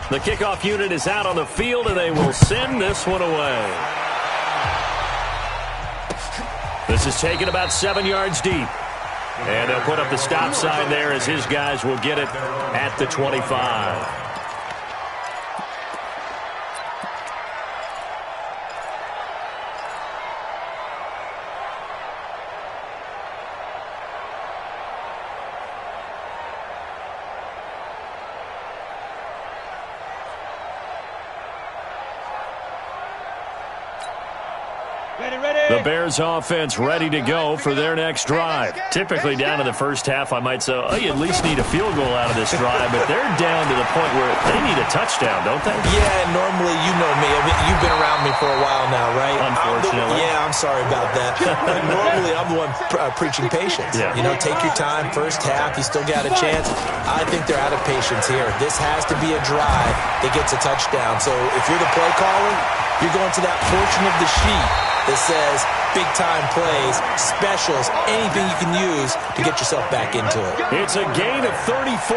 The kickoff unit is out on the field, and they will send this one away. This is taken about 7 yards deep. And they'll put up the stop sign there as his guys will get it at the 25. The Bears offense ready to go for their next drive. Typically down in the first half, I might say, oh, you at least need a field goal out of this drive, but they're down to the point where they need a touchdown, don't they? Yeah, normally, you know me. I mean, you've been around me for a while now, right? Unfortunately. I'm sorry about that. But normally, I'm the one preaching patience. Yeah. You know, take your time. First half, you still got a chance. I think they're out of patience here. This has to be a drive that gets a touchdown. So if you're the play caller, you're going to that portion of the sheet that says big-time plays, specials, anything you can use to get yourself back into it. It's a gain of 34.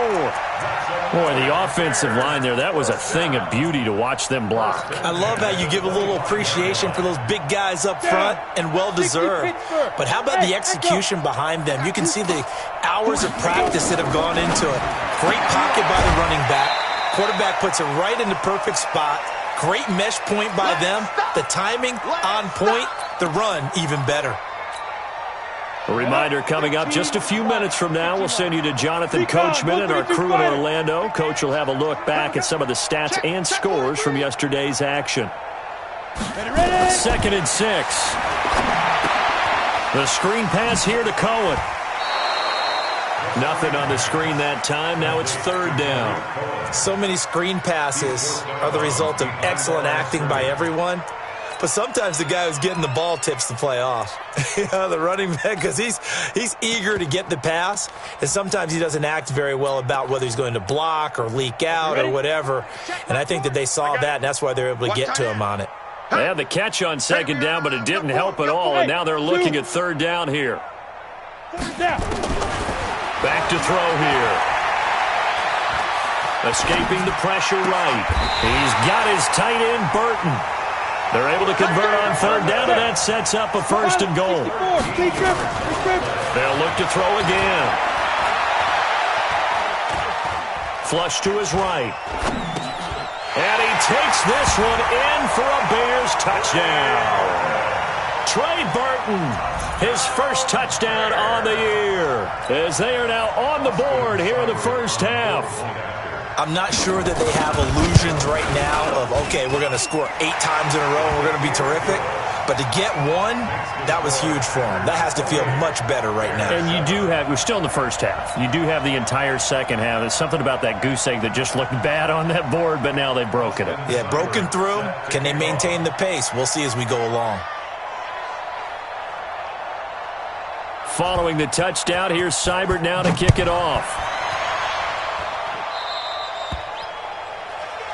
Boy, the offensive line there, that was a thing of beauty to watch them block. I love how you give a little appreciation for those big guys up front, and well-deserved. But how about the execution behind them? You can see the hours of practice that have gone into it. Great pocket by the running back. Quarterback puts it right in the perfect spot. Great mesh point by them. The timing on point. The run even better. A reminder coming up just a few minutes from now. We'll send you to Jonathan Coachman and our crew in Orlando. Coach will have a look back at some of the stats and scores from yesterday's action. 2nd and 6. The screen pass here to Cohen. Nothing on the screen that time. Now it's 3rd down. So many screen passes are the result of excellent acting by everyone. But sometimes the guy who's getting the ball tips the play off. The running back, because he's eager to get the pass. And sometimes he doesn't act very well about whether he's going to block or leak out or whatever. And I think that they saw that, and that's why they're able to get to him on it. They had the catch on 2nd down, but it didn't help at all. And now they're looking at 3rd down here. Back to throw here. Escaping the pressure right. He's got his tight end, Burton. They're able to convert on 3rd down, and that sets up a 1st and goal. They'll look to throw again. Flush to his right. And he takes this one in for a Bears touchdown. Trey Burton, his first touchdown on the year, as they are now on the board here in the first half. I'm not sure that they have illusions right now of, okay, we're going to score 8 times in a row and we're going to be terrific. But to get one, that was huge for them. That has to feel much better right now. And you do have, we're still in the first half. You do have the entire second half. There's something about that goose egg that just looked bad on that board, but now they've broken it. Yeah, broken through. Can they maintain the pace? We'll see as we go along. Following the touchdown, here's Seibert now to kick it off.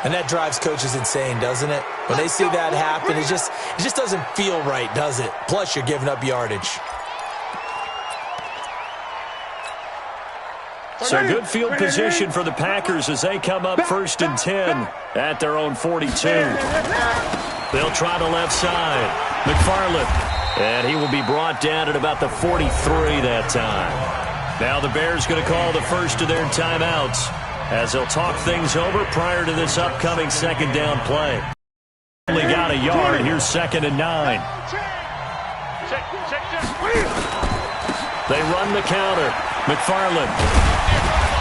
And that drives coaches insane, doesn't it? When they see that happen, it just doesn't feel right, does it? Plus, you're giving up yardage. So good field position for the Packers as they come up 1st and 10 at their own 42. They'll try the left side. McFarland. And he will be brought down at about the 43 that time. Now the Bears going to call the first of their timeouts, as they'll talk things over prior to this upcoming 2nd down play. Only got a yard. Here's 2nd and 9. They run the counter. McFarland.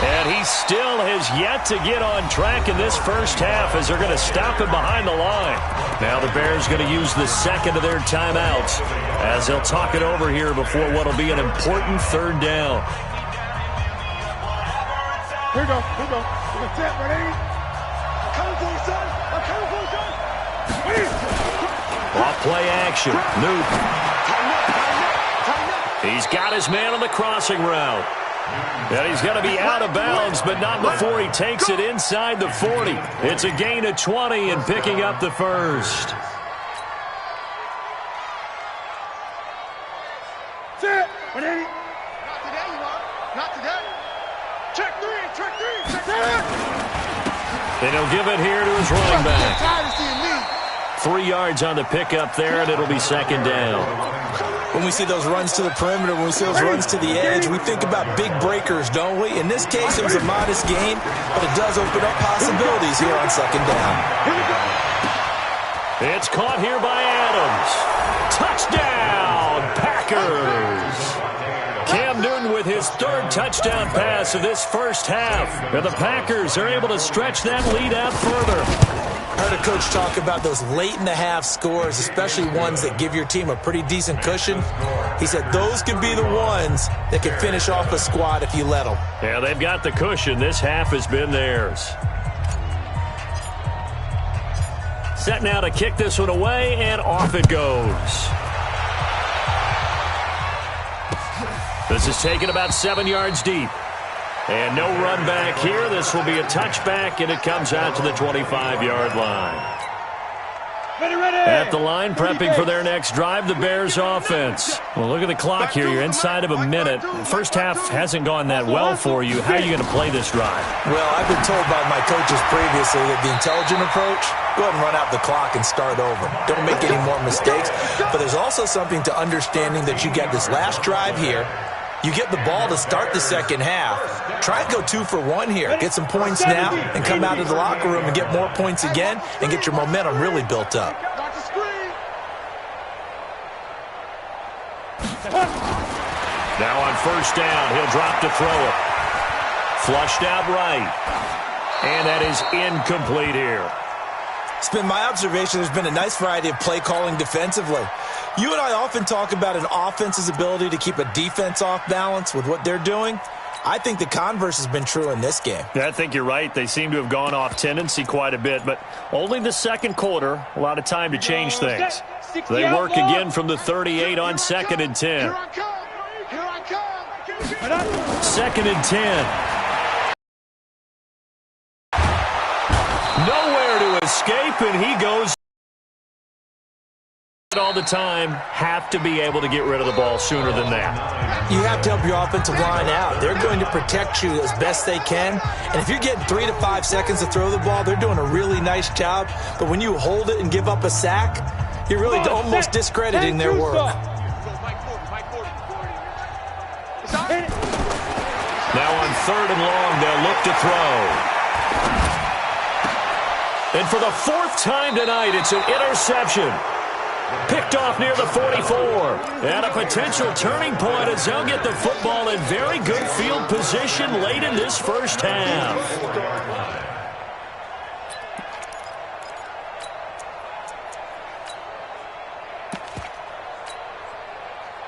And he still has yet to get on track in this first half, as they're going to stop him behind the line. Now the Bears going to use the 2nd of their timeouts, as they'll talk it over here before what will be an important 3rd down. Here we go. That's it, ready? I'm coming for you, son. Off play action. Newton. He's got his man on the crossing route. And he's going to be out of bounds, but not before he takes it inside the 40. It's a gain of 20 and picking up the first. That's it. Ready? Not today, you are. Not today. Check three. And he'll give it here to his running back. 3 yards on the pickup there, and it'll be second down. When we see those runs to the perimeter, when we see those runs to the edge, we think about big breakers, don't we? In this case, it was a modest gain, but it does open up possibilities here on second down. It's caught here by Adams. Touchdown, Packers! Cam Newton with his 3rd touchdown pass of this first half. And the Packers are able to stretch that lead out further. I heard a coach talk about those late-in-the-half scores, especially ones that give your team a pretty decent cushion. He said those could be the ones that could finish off a squad if you let them. Yeah, they've got the cushion. This half has been theirs. Set now to kick this one away, and off it goes. This is taken about 7 yards deep. And no run back here. This will be a touchback, and it comes out to the 25-yard line. At the line, prepping for their next drive, the Bears offense. Well, look at the clock here. You're inside of a minute. First half hasn't gone that well for you. How are you going to play this drive? Well, I've been told by my coaches previously that the intelligent approach, go ahead and run out the clock and start over. Don't make any more mistakes. But there's also something to understanding that you get this last drive here. You get the ball to start the second half. Try and go 2 for 1 here. Get some points now and come out of the locker room and get more points again and get your momentum really built up. Now on first down, he'll drop to throw it. Flushed out right. And that is incomplete here. It's been my observation there's been a nice variety of play calling defensively. You and I often talk about an offense's ability to keep a defense off balance with what they're doing. I think the converse has been true in this game. Yeah, I think you're right. They seem to have gone off tendency quite a bit, but only the second quarter, a lot of time to change things. They work again from the 38 on 2nd and 10. 2nd and 10. Nowhere to escape, and he goes all the time. Have to be able to get rid of the ball sooner than that. You have to help your offensive line out. They're going to protect you as best they can. And if you're getting 3 to 5 seconds to throw the ball, they're doing a really nice job. But when you hold it and give up a sack, you're really almost discrediting their work. Now on 3rd and long, they'll look to throw. And for the 4th time tonight, it's an interception. Picked off near the 44. And a potential turning point as they'll get the football in very good field position late in this first half.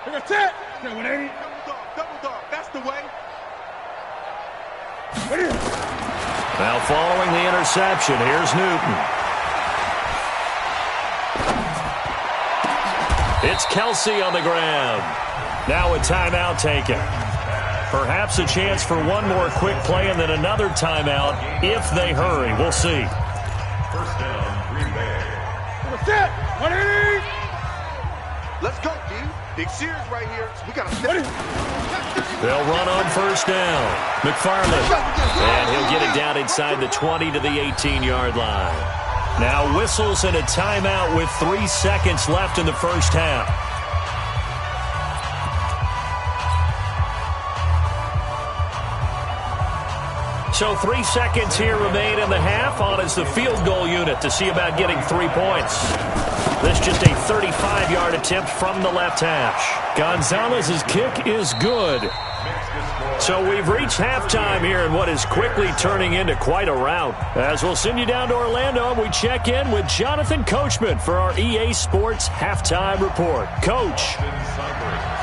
That's it. 180. Double dog. That's the way. Now following the interception, here's Newton. It's Kelsey on the ground. Now a timeout taken. Perhaps a chance for one more quick play and then another timeout if they hurry. We'll see. First down, Green Bay. That's it. 180. Let's go, D. Big series right here. We got to step. They'll run on first down. McFarland. And he'll get it down inside the 20 to the 18-yard line. Now whistles and a timeout with 3 seconds left in the first half. So 3 seconds here remain in the half. On is the field goal unit to see about getting 3 points. This just a 35-yard attempt from the left hash. Gonzalez's kick is good. So we've reached halftime here in what is quickly turning into quite a rout. As we'll send you down to Orlando, and we check in with Jonathan Coachman for our EA Sports Halftime Report. Coach.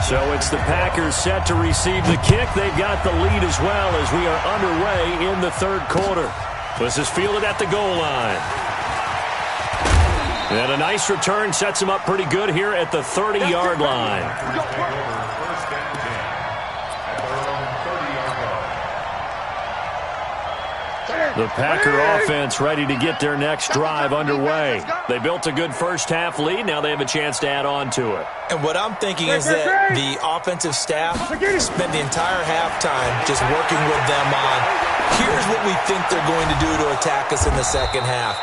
So it's the Packers set to receive the kick. They've got the lead as well as we are underway in the third quarter. This is fielded at the goal line. And a nice return sets him up pretty good here at the 30-yard line. The Packer offense ready to get their next drive underway. They built a good first-half lead. Now they have a chance to add on to it. And what I'm thinking is that the offensive staff spent the entire halftime just working with them on Here's what we think they're going to do to attack us in the second half.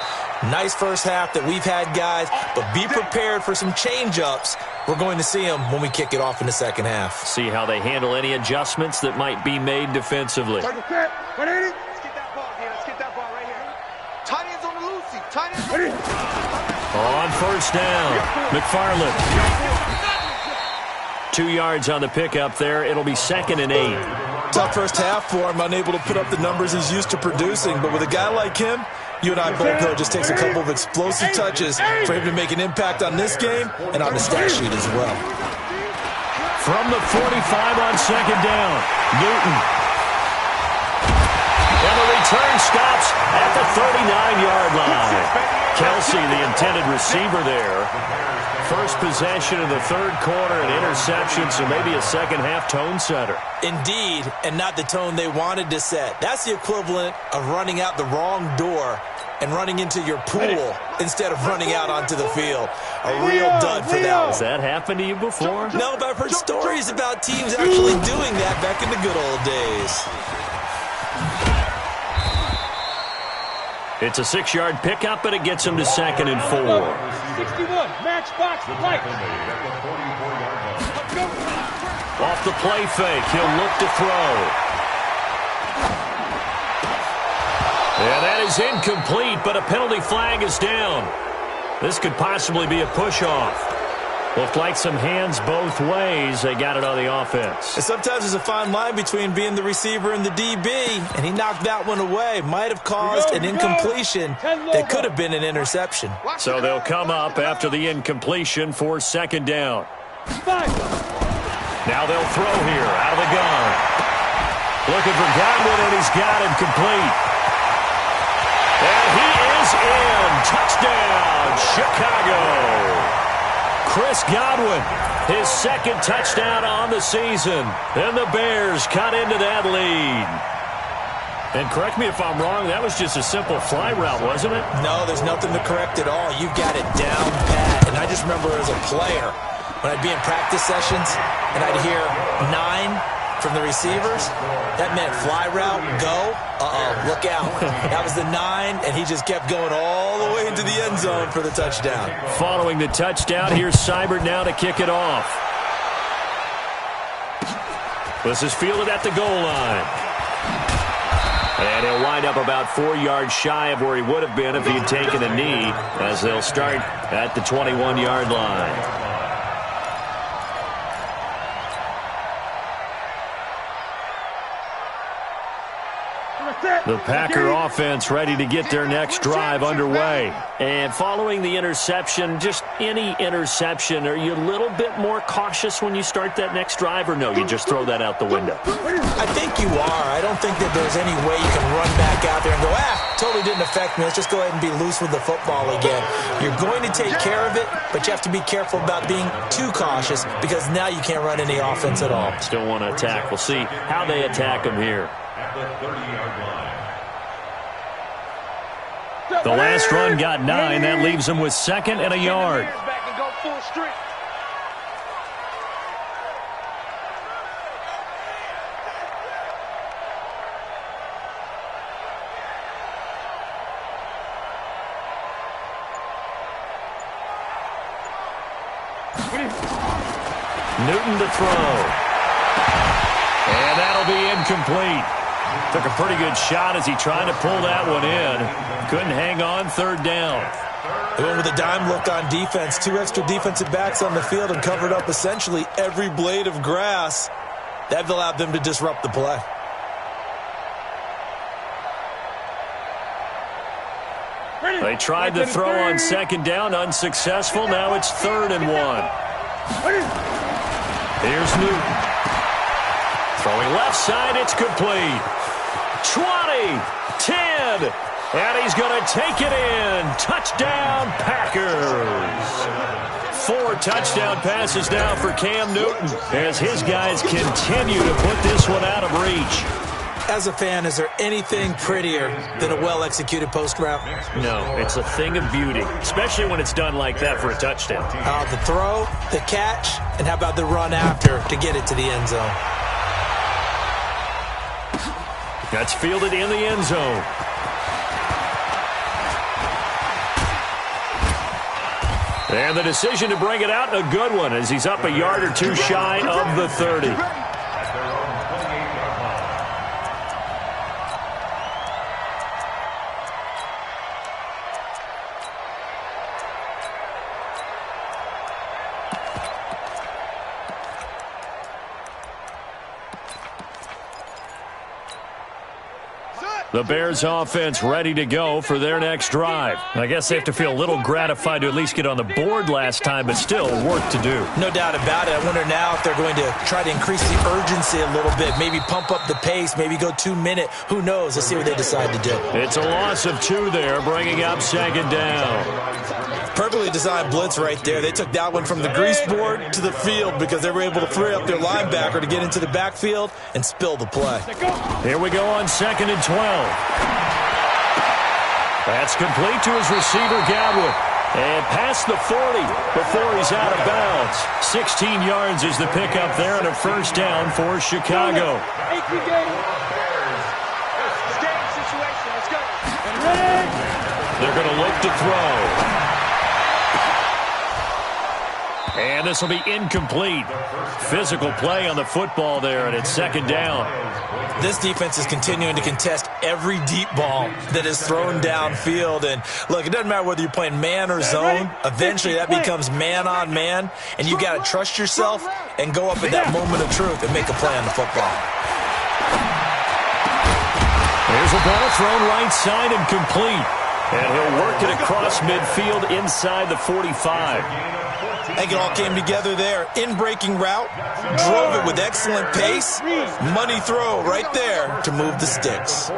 Nice first half that we've had, guys, but be prepared for some change-ups. We're going to see them when we kick it off in the second half. See how they handle any adjustments that might be made defensively. Let's get that ball here. Let's get that ball right here. Tight ends on the Lucy. Tight ends. On first down, McFarland. 2 yards on the pickup there. It'll be 2nd and 8. Tough first half for him, unable to put up the numbers he's used to producing. But with a guy like him, you and I both know it just takes a couple of explosive touches for him to make an impact on this game and on the stat sheet as well. From the 45 on 2nd down, Newton. And the return stops at the 39-yard line. Kelsey, the intended receiver there. First possession of the third quarter, an interception, so maybe a second-half tone setter. Indeed, and not the tone they wanted to set. That's the equivalent of running out the wrong door and running into your pool instead of running out onto the field. A real dud for that one. Has that happened to you before? No, but I've heard stories about teams actually doing that back in the good old days. It's a 6-yard pickup, and it gets him to 2nd and 4. 61, match box, light. Off the play fake, he'll look to throw. And that is incomplete, but a penalty flag is down. This could possibly be a push-off. Looked like some hands both ways. They got it on the offense. And sometimes there's a fine line between being the receiver and the DB, and he knocked that one away. Might have caused an incompletion that could have been an interception. So they'll come up after the incompletion for 2nd down. Now they'll throw here out of the gun. Looking for Godwin, and he's got him complete. And he is in. Touchdown, Chicago. Chris Godwin, his 2nd touchdown on the season. And the Bears cut into that lead. And correct me if I'm wrong, that was just a simple fly route, wasn't it? No, there's nothing to correct at all. You've got it down pat. And I just remember as a player, when I'd be in practice sessions and I'd hear 9 from the receivers, that meant fly route, go, look out. That was the 9, and he just kept going all the way into the end zone for the touchdown. Following the touchdown, here's Seibert now to kick it off. This is fielded at the goal line. And he'll wind up about 4 yards shy of where he would have been if he'd taken a knee, as they'll start at the 21-yard line. The Packer offense ready to get their next drive underway. And following the interception, just any interception, are you a little bit more cautious when you start that next drive, or no, you just throw that out the window? I think you are. I don't think that there's any way you can run back out there and go, totally didn't affect me. Let's just go ahead and be loose with the football again. You're going to take care of it, but you have to be careful about being too cautious because now you can't run any offense at all. Still want to attack. We'll see how they attack him here. The last run got 9. That leaves him with 2nd and a yard. Newton to throw. And that'll be incomplete. Took a pretty good shot as he tried to pull that one in. Couldn't hang on 3rd down. They went with a dime look on defense. 2 extra defensive backs on the field and covered up essentially every blade of grass. That allowed them to disrupt the play. They tried to throw on 2nd down, unsuccessful. Now it's 3rd and 1. Here's Newton. Throwing left side, it's complete. 20, 10, and he's going to take it in. Touchdown, Packers. 4 touchdown passes now for Cam Newton as his guys continue to put this one out of reach. As a fan, is there anything prettier than a well-executed post route? No, it's a thing of beauty, especially when it's done like that for a touchdown. The throw, the catch, and how about the run after to get it to the end zone? That's fielded in the end zone. And the decision to bring it out, a good one, as he's up a yard or two shy of the 30. The Bears offense ready to go for their next drive. I guess they have to feel a little gratified to at least get on the board last time, but still work to do. No doubt about it. I wonder now if they're going to try to increase the urgency a little bit, maybe pump up the pace, maybe go 2 minute. Who knows? Let's see what they decide to do. It's a loss of 2 there, bringing up second down. Perfectly designed blitz right there. They took that one from the grease board to the field because they were able to free up their linebacker to get into the backfield and spill the play. Here we go on 2nd and 12. That's complete to his receiver, Gadwood. And past the 40 before he's out of bounds. 16 yards is the pickup there and a first down for Chicago. They're going to look to throw. And this will be incomplete. Physical play on the football there, and it's second down. This defense is continuing to contest every deep ball that is thrown downfield. And, look, it doesn't matter whether you're playing man or zone. Eventually that becomes man on man, and you got to trust yourself and go up at that moment of truth and make a play on the football. Here's a ball thrown right side and complete. And he'll work it across midfield inside the 45. I think it all came together there. In-breaking route, drove it with excellent pace. Money throw right there to move the sticks.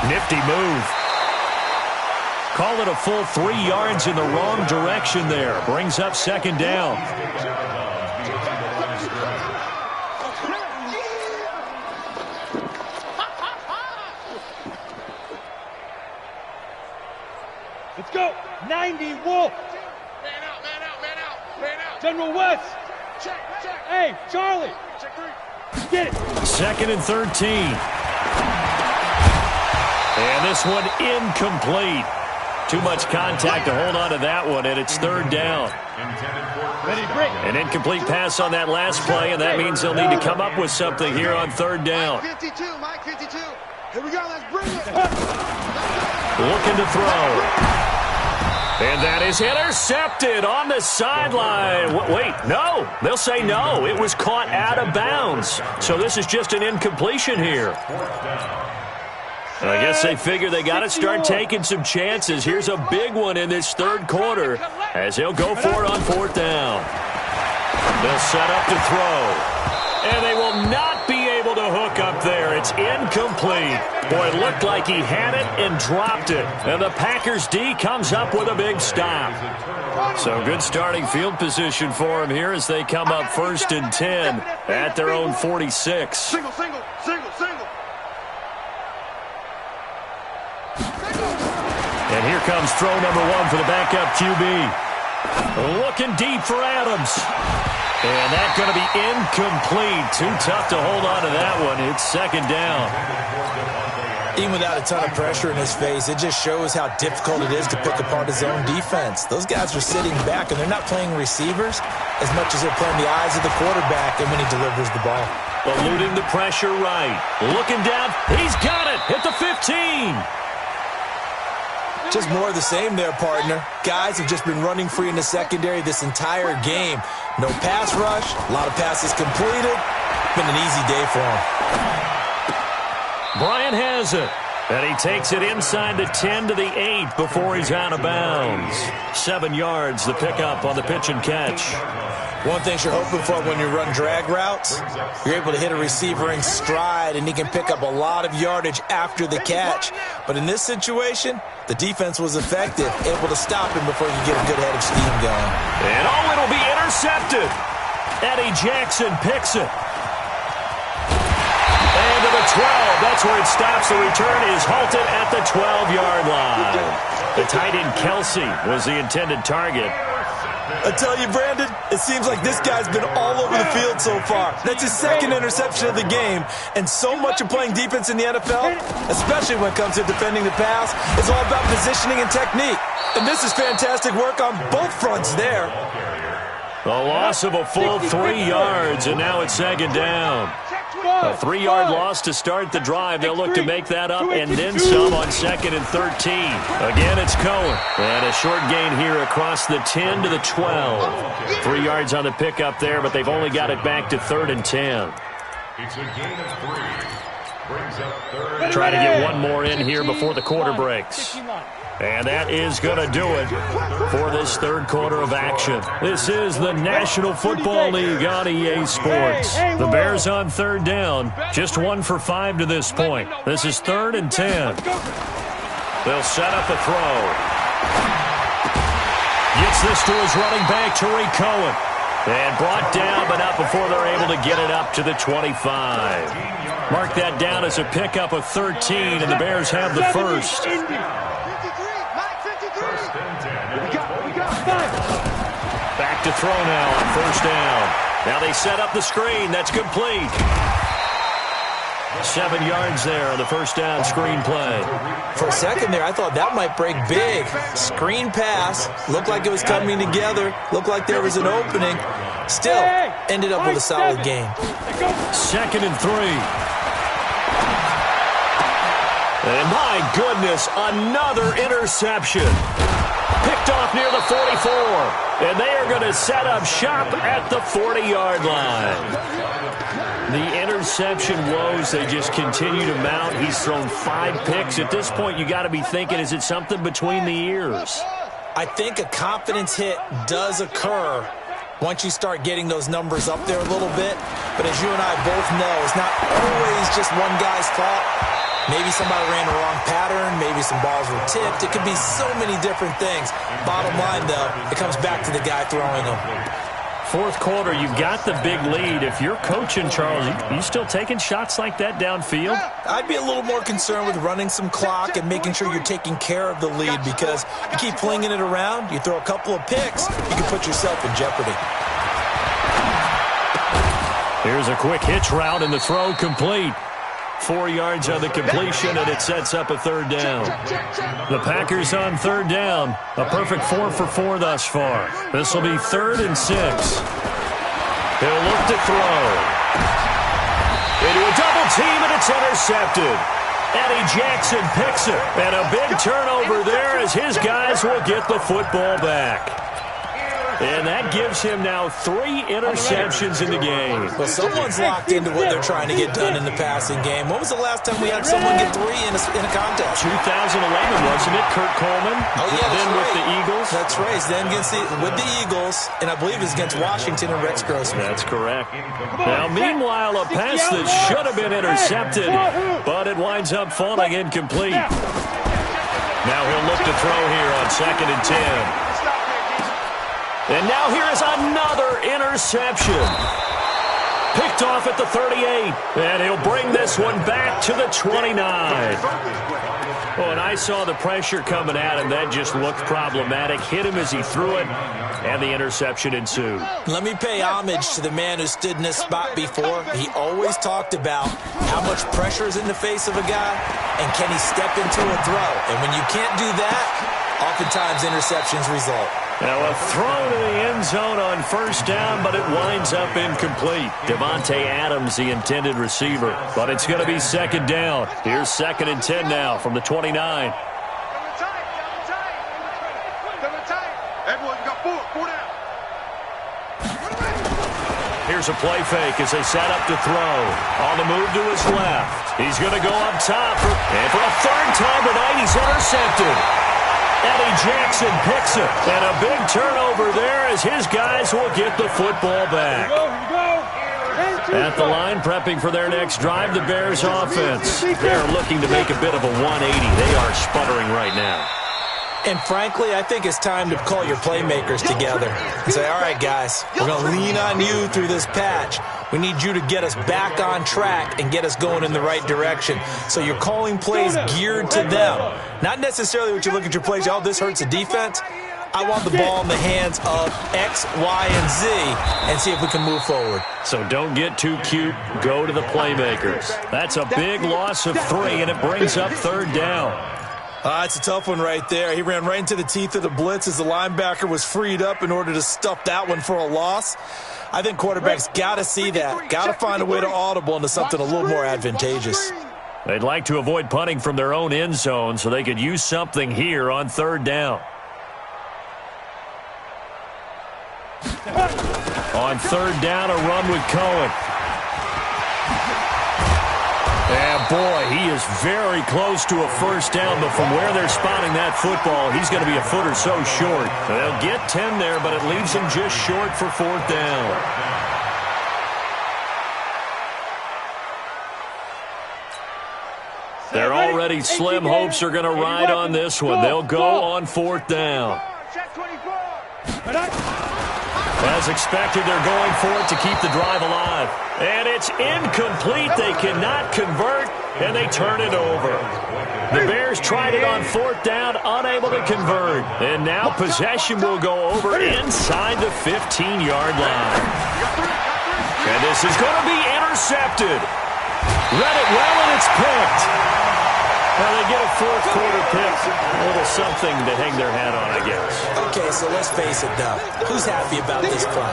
Nifty move. Call it a full 3 yards in the wrong direction there. Brings up second down. Let's go. 90 Wolf. Man out, man out, man out, man out. General West. Check, check. Hey, Charlie. Check 3. Get it. 2nd and 13. And this one incomplete. Too much contact to hold on to that one, and it's third down. Ready, break. An incomplete pass on that last play, and that means they'll need to come up with something here on third down. Mike 52, Mike 52. Here we go, let's bring it. Looking to throw. And that is intercepted on the sideline. Wait, no. They'll say no. It was caught out of bounds. So this is just an incompletion here. I guess they figure they got to start taking some chances. Here's a big one in this third quarter as he'll go for it on fourth down. They'll set up to throw. And they will not be able to hook up there. It's incomplete. Boy, it looked like he had it and dropped it. And the Packers D comes up with a big stop. So good starting field position for him here as they come up 1st and 10 at their own 46. Single, single, single, single. And here comes throw number 1 for the backup QB. Looking deep for Adams. And that's going to be incomplete. Too tough to hold on to that one. It's second down. Even without a ton of pressure in his face, it just shows how difficult it is to pick apart his own defense. Those guys are sitting back, and they're not playing receivers as much as they're playing the eyes of the quarterback and when he delivers the ball. Eluding the pressure right. Looking down. He's got it. Hit the 15. Just more of the same there, partner. Guys have just been running free in the secondary this entire game. No pass rush, a lot of passes completed. Been an easy day for him. Bryant has it. And he takes it inside the 10 to the 8 before he's out of bounds. 7 yards, the pickup on the pitch and catch. One thing you're hoping for when you run drag routes, you're able to hit a receiver in stride, and he can pick up a lot of yardage after the catch. But in this situation, the defense was effective, able to stop him before you get a good head of steam going. And it'll be intercepted. Eddie Jackson picks it. And to the 12, that's where it stops. The return is halted at the 12-yard line. The tight end Kelsey was the intended target. I tell you, Brandon, it seems like this guy's been all over the field so far. That's his second interception of the game, and so much of playing defense in the NFL, especially when it comes to defending the pass, is all about positioning and technique. And this is fantastic work on both fronts there. A loss of a full 3 yards, and now it's second down. A 3-yard loss to start the drive. They'll look to make that up and then some on 2nd and 13. Again, it's Cohen. And a short gain here across the 10 to the 12. 3 yards on the pickup there, but they've only got it back to 3rd and 10. It's a gain of 3. Brings up 3rd. Try to get one more in here before the quarter breaks. And that is going to do it for this third quarter of action. This is the National Football League on EA Sports. The Bears on 3rd down, just 1 for 5 to this point. This is 3rd and 10. They'll set up a throw. Gets this to his running back, Tariq Cohen. And brought down, but not before they're able to get it up to the 25. Mark that down as a pickup of 13, and the Bears have the first. Back to throw now on 1st down. Now they set up the screen. That's complete. 7 yards there on the 1st down screen play. For a second there, I thought that might break big. Screen pass. Looked like it was coming together. Looked like there was an opening. Still, ended up with a solid game. 2nd and 3. And my goodness, another interception. Picked off near the 44. And they are going to set up shop at the 40-yard line. The interception woes, they just continue to mount. He's thrown 5 picks. At this point, you got to be thinking, is it something between the ears? I think a confidence hit does occur once you start getting those numbers up there a little bit. But as you and I both know, it's not always just one guy's fault. Maybe somebody ran the wrong pattern. Maybe some balls were tipped. It could be so many different things. Bottom line, though, it comes back to the guy throwing them. 4th quarter, you've got the big lead. If you're coaching, Charles, you still taking shots like that downfield? I'd be a little more concerned with running some clock and making sure you're taking care of the lead, because you keep flinging it around, you throw a couple of picks, you can put yourself in jeopardy. Here's a quick hitch route, and the throw complete. 4 yards on the completion, and it sets up a 3rd down. The Packers on 3rd down. A perfect 4 for 4 thus far. This will be 3rd and 6. He'll look to throw. Into a double team, and it's intercepted. Eddie Jackson picks it. And a big turnover there as his guys will get the football back. And that gives him now 3 interceptions in the game. Well, someone's locked into what they're trying to get done in the passing game. When was the last time we had someone get 3 in a contest? 2011, wasn't it? Kurt Coleman. Oh, yeah, then right. with the Eagles. That's right. Then with the Eagles, and I believe it's against Washington and Rex Grossman. That's correct. Now, meanwhile, a pass that should have been intercepted, but it winds up falling incomplete. Now he'll look to throw here on 2nd and 10. And now here is another interception. Picked off at the 38. And he'll bring this one back to the 29. Oh, and I saw the pressure coming at him. That just looked problematic. Hit him as he threw it, and the interception ensued. Let me pay homage to the man who stood in this spot before. He always talked about how much pressure is in the face of a guy, and can he step into a throw. And when you can't do that, oftentimes interceptions result. Now a throw to the end zone on 1st down, but it winds up incomplete. Devontae Adams, the intended receiver. But it's going to be 2nd down. Here's 2nd and 10 now from the 29. Everyone got 4 down. Here's a play fake as they set up to throw. On the move to his left. He's going to go up top. And for a 3rd time tonight, he's intercepted. Eddie Jackson picks it. And a big turnover there as his guys will get the football back. At the line, prepping for their next drive, the Bears offense. They're looking to make a bit of a 180. They are sputtering right now. And frankly, I think it's time to call your playmakers together and say, all right, guys, we're going to lean on you through this patch. We need you to get us back on track and get us going in the right direction. So you're calling plays geared to them. Not necessarily what you look at your plays, oh, this hurts the defense. I want the ball in the hands of X, Y, and Z and see if we can move forward. So don't get too cute. Go to the playmakers. That's a big loss of 3, and it brings up 3rd down. It's a tough one right there. He ran right into the teeth of the blitz as the linebacker was freed up in order to stuff that one for a loss. I think quarterbacks got to see that. Got to find a way to audible into something a little more advantageous. They'd like to avoid punting from their own end zone so they could use something here on 3rd down. On 3rd down, a run with Cohen. And boy, he is very close to a 1st down, but from where they're spotting that football, he's going to be a foot or so short. They'll get 10 there, but it leaves him just short for 4th down. They're already slim hopes are going to ride on this one. They'll go on 4th down. As expected, they're going for it to keep the drive alive. And it's incomplete. They cannot convert, and they turn it over. The Bears tried it on 4th down, unable to convert. And now possession will go over inside the 15-yard line. And this is going to be intercepted. Read it well, and it's picked. Now they get a 4th quarter pick. A little something to hang their hat on, I guess. Okay, so let's face it, though. Who's happy about this play?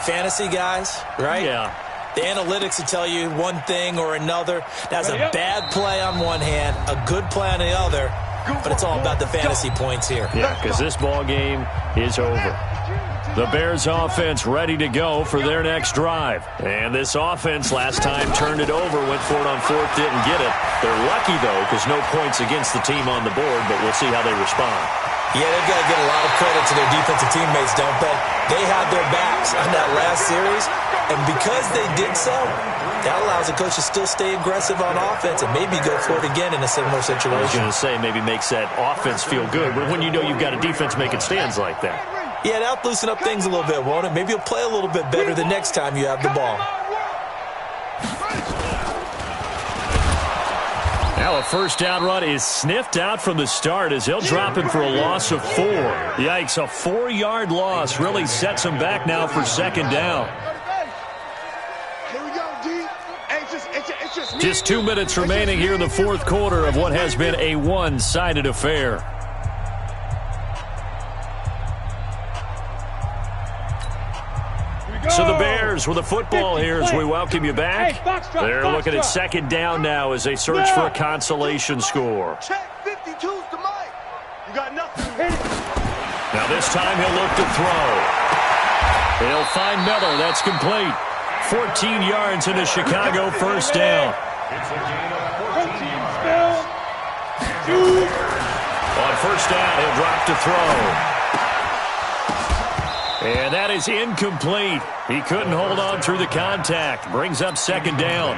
Fantasy guys, right? Yeah. The analytics will tell you one thing or another. That's a bad play on one hand, a good play on the other, but it's all about the fantasy points here. Yeah, because this ball game is over. The Bears offense ready to go for their next drive. And this offense last time turned it over, went for it on 4th, didn't get it. They're lucky, though, because no points against the team on the board, but we'll see how they respond. Yeah, they've got to get a lot of credit to their defensive teammates, don't they? They had their backs on that last series, and because they did so, that allows the coach to still stay aggressive on offense and maybe go for it again in a similar situation. I was going to say maybe makes that offense feel good, but when you know you've got a defense making stands like that. Yeah, that'll loosen up things a little bit, won't it? Maybe you'll play a little bit better the next time you have the ball. Now a 1st down run is sniffed out from the start as he'll drop him for a loss of 4. Yikes, a 4-yard loss really sets him back now for 2nd down. Just 2 minutes remaining here in the 4th quarter of what has been a one-sided affair. So the Bears with the football here as we welcome you back. They're looking at 2nd down now as they search for a consolation score. Now this time he'll look to throw. He'll find Miller. That's complete. 14 yards into Chicago, 1st down. On 1st down, he'll drop to throw. And that is incomplete. He couldn't hold on through the contact. Brings up 2nd down.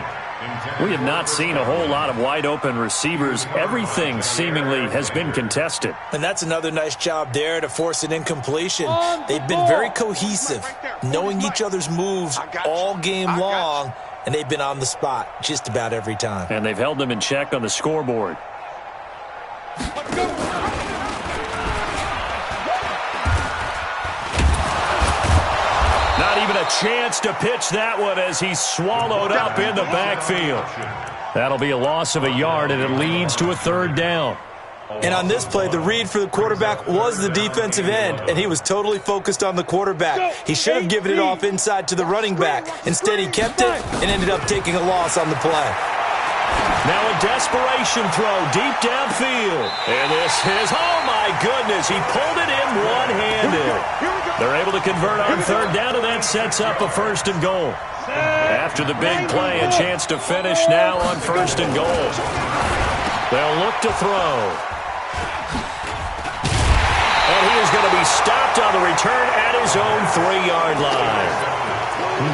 We have not seen a whole lot of wide-open receivers. Everything seemingly has been contested. And that's another nice job there to force an incompletion. They've been very cohesive, knowing each other's moves all game long, and they've been on the spot just about every time. And they've held them in check on the scoreboard. Not even a chance to pitch that one as he's swallowed up in the backfield. That'll be a loss of a yard, and it leads to a 3rd down. And on this play, the read for the quarterback was the defensive end, and he was totally focused on the quarterback. He should have given it off inside to the running back. Instead, he kept it and ended up taking a loss on the play. Now a desperation throw deep downfield. And this is, oh my goodness, he pulled it in one-handed. They're able to convert on 3rd down, and that sets up a 1st and goal. After the big play, a chance to finish now on 1st and goal. They'll look to throw. And he is going to be stopped on the return at his own 3-yard line.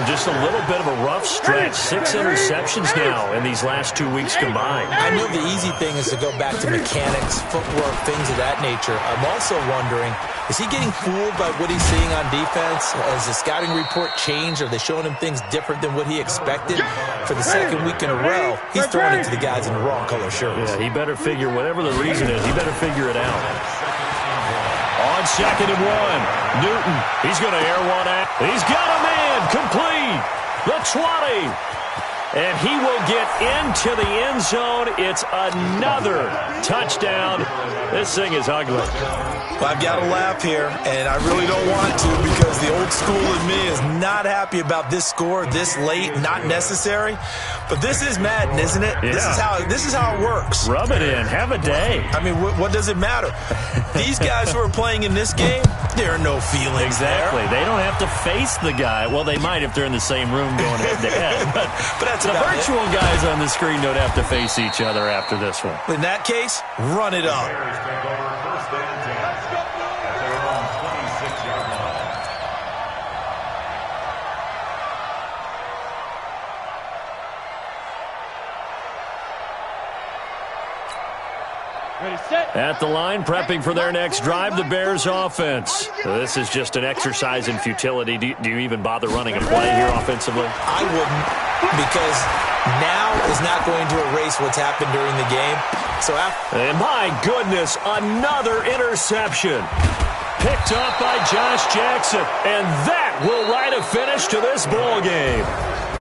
Just a little bit of a rough stretch. 6 interceptions now in these last 2 weeks combined. I know the easy thing is to go back to mechanics, footwork, things of that nature. I'm also wondering, is he getting fooled by what he's seeing on defense? Has the scouting report changed? Are they showing him things different than what he expected? For the 2nd week in a row, he's throwing it to the guys in the wrong color shirts. Yeah, he better figure, whatever the reason is, he better figure it out. On 2nd and 1, Newton, he's going to air one out. He's got a man, complete, the 20. And he will get into the end zone. It's another touchdown. This thing is ugly. Well, I've got to laugh here, and I really don't want to because the old school in me is not happy about this score this late, not necessary. But this is Madden, isn't it? Yeah. This is how it works. Rub it in. Have a day. I mean, what does it matter? These guys who are playing in this game, there are no feelings Exactly. there. They don't have to face the guy. Well, they might if they're in the same room going head-to-head. But that's the about virtual it. guys on the screen don't have to face each other after this one. In that case, run it up. Bears take over 1st and 10 at their own 26-yard line. Ready, set. At the line, prepping for their next drive, the Bears offense. This is just an exercise in futility. Do you even bother running a play here offensively? I wouldn't, because now is not going to erase what's happened during the game. And my goodness, another interception. Picked up by Josh Jackson, and that will write a finish to this ball game.